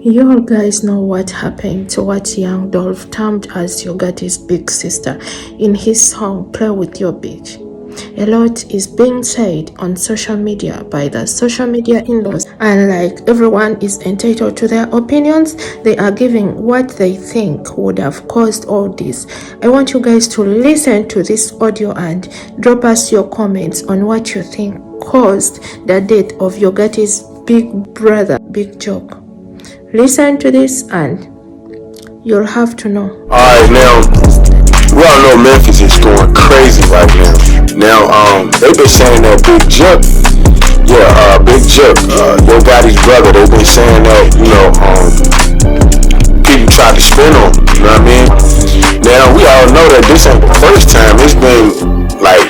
You all guys know what happened to what young Dolph termed as your Gotti's big sister in his song Play With Your Bitch. A lot is being said on social media by the social media in-laws, and like everyone is entitled to their opinions, they are giving what they think would have caused all this. I want you guys to listen to this audio and drop us your comments on what you think caused the death of your Gotti's big brother, Big Joke. Listen to this and you'll have to know. Alright, now, we all know Memphis is going crazy right now. Now, they've been saying that Big Joke, Big Joke, Yo Gotti's brother, they've been saying that, people tried to spin on him, you know what I mean? Now, we all know that this ain't the first time. It's been like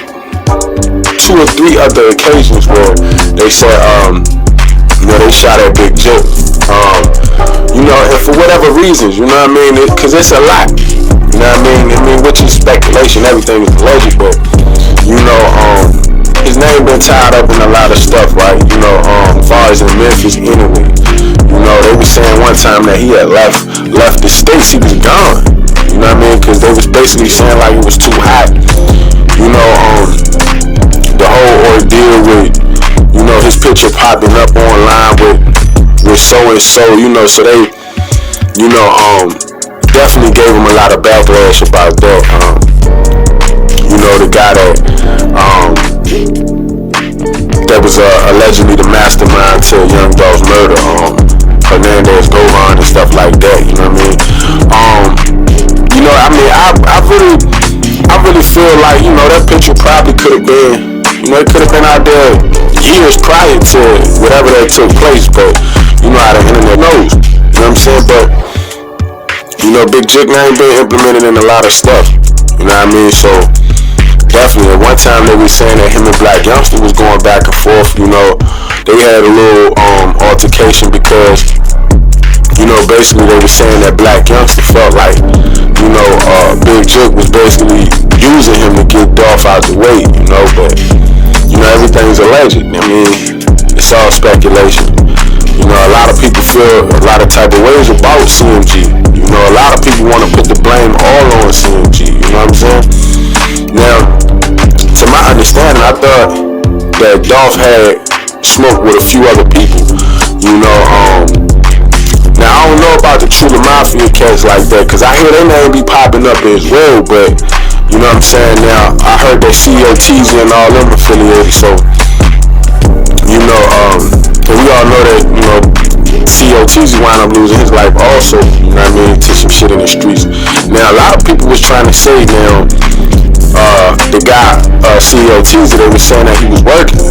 2 or 3 other occasions where they said, they shot at Big Joke. And for whatever reasons, you know what I mean? Because it's a lot. You know what I mean? Which is speculation, everything is alleged, but, his name been tied up in a lot of stuff, right? As far as in Memphis anyway. They were saying one time that he had left the States, he was gone. You know what I mean? Because they was basically saying like it was too hot. The whole ordeal with, his picture popping up online with so-and-so, so they, definitely gave him a lot of backlash about that. The guy that was allegedly the mastermind to Young Dolph's murder, Hernandez, Govan, and stuff like that. You know what I mean? I really feel like that picture probably could have been, it could have been out there years prior to whatever that took place, but how the internet knows. You know what I'm saying? But Big Joke name been implemented in a lot of stuff. You know what I mean? So definitely, at one time they were saying that him and Black Youngster was going back and forth. They had a little altercation because basically they were saying that Black Youngster felt like Big Joke was basically using him to get Dolph out the way. But everything's alleged. It's all speculation. A lot of people feel a lot of type of ways about CMG. A lot of people want to put the blame all on CMG. You know what I'm saying? Now, to my understanding, I thought that Dolph had smoked with a few other people. Now I don't know about the True Mafia cats like that, cause I hear their name be popping up as well. But you know what I'm saying? Now I heard that COTs and all them affiliated, so and we all know that COTs wind up losing his life also. You know what I mean? To some shit in the streets. Now a lot of people was trying to say now the guy COTs that they were saying that he was working.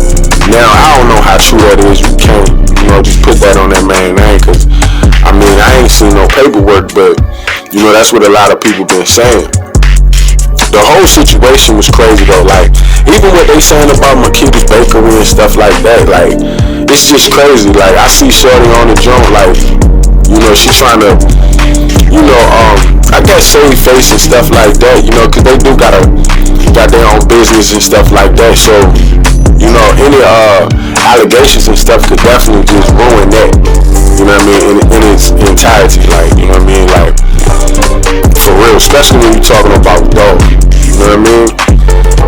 Now I don't know how true that is. You can't just put that on that man's name, cause I ain't seen no paperwork, but that's what a lot of people been saying. The whole situation was crazy though. Like, even what they saying about Makita's bakery and stuff like that, like, it's just crazy. Like, I see Shorty on the joint, like, she trying to, I guess save face and stuff like that, cause they do got their own business and stuff like that. So, any allegations and stuff could definitely just ruin that. You know what I mean? In its entirety, like, you know what I mean? Like, for real, especially when you're talking about Dolph. You know what I mean?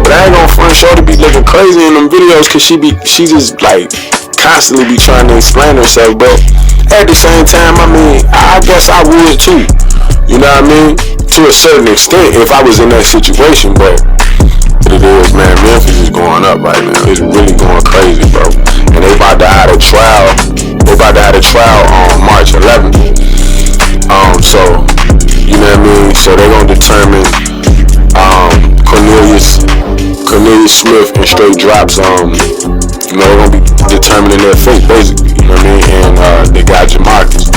But I ain't gonna front, Shorty be looking crazy in them videos, cause she just like constantly be trying to explain herself. But at the same time, I guess I would too. You know what I mean? To a certain extent, if I was in that situation. But it is, man, Memphis is going up right now. It's really going crazy, bro. And they about to have a trial. They about to have a trial on March 11th. So, you know what I mean? So they're gonna determine Cornelius Smith and Straight Drops. They're gonna be determining their fate, basically. You know what I mean? And they got Jamarcus.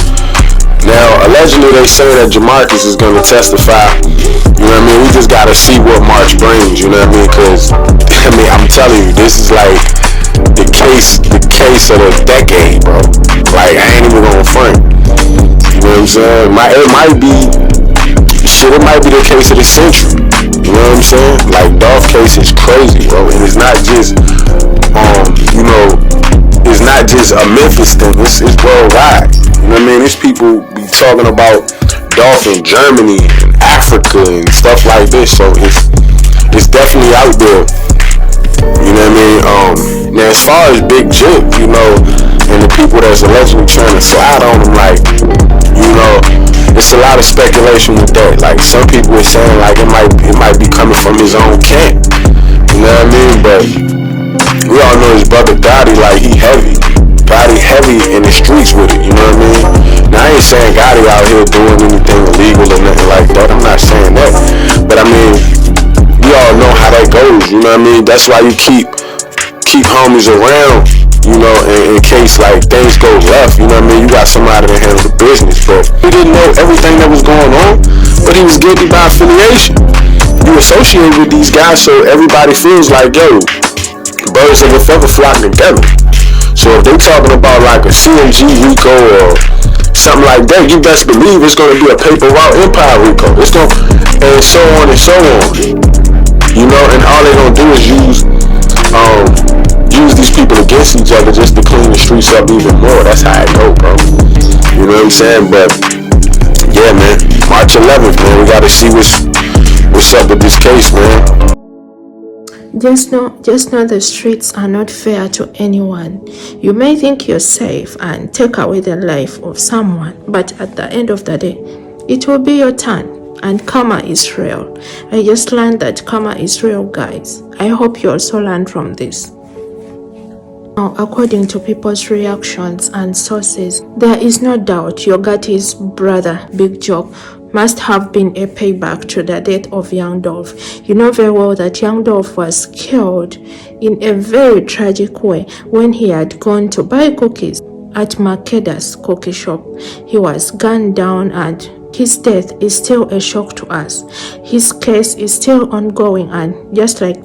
Now, allegedly, they say that Jamarcus is gonna testify. You know what I mean? We just gotta see what March brings. You know what I mean? Because I'm telling you, this is like the case of the decade, bro. Like, I ain't even gonna front. You know what I'm saying? It might be the case of the century. You know what I'm saying? Like, Dolph case is crazy, bro. And it's not just, it's not just a Memphis thing. It's worldwide. You know what I mean? These people be talking about Dolph in Germany and Africa and stuff like this, so it's definitely out there. You know what I mean? Now as far as Big Jip, you know, and the people that's allegedly trying to slide on him, like, you know, it's a lot of speculation with that. Like some people are saying like it might be coming from his own camp. You know what I mean? But we all know his brother Gotti, like he heavy. Gotti heavy in the streets with it, you know what I mean? Now I ain't saying Gotti out here doing anything illegal or nothing like that. I'm not saying that. But I mean, we all know how that goes, you know what I mean? That's why you keep homies around, you know, in case like things go left, you know what I mean? You got somebody that handles the business, but he didn't know everything that was going on, but he was guilty by affiliation. You associate with these guys, so everybody feels like, yo, birds of a feather flock together. So if they talking about like a CMG Rico or something like that, you best believe it's going to be a paper route Empire Rico. It's going and so on and so on. You know, and all they gonna do is use these people against each other just to clean the streets up even more. That's how it go, bro. You know what I'm saying? But yeah, man, March 11th, man, we gotta see what's up with this case, man. Just know the streets are not fair to anyone. You may think you're safe and take away the life of someone, but at the end of the day, it will be your turn. And karma is real. I just learned that karma is real, guys. I hope you also learn from this. Now, according to people's reactions and sources, there is no doubt Yo Gotti's brother, Big Job, must have been a payback to the death of young Dolph. You know very well that young Dolph was killed in a very tragic way when he had gone to buy cookies at Makeda's cookie shop. He was gunned down and his death is still a shock to us. His case is still ongoing, and just like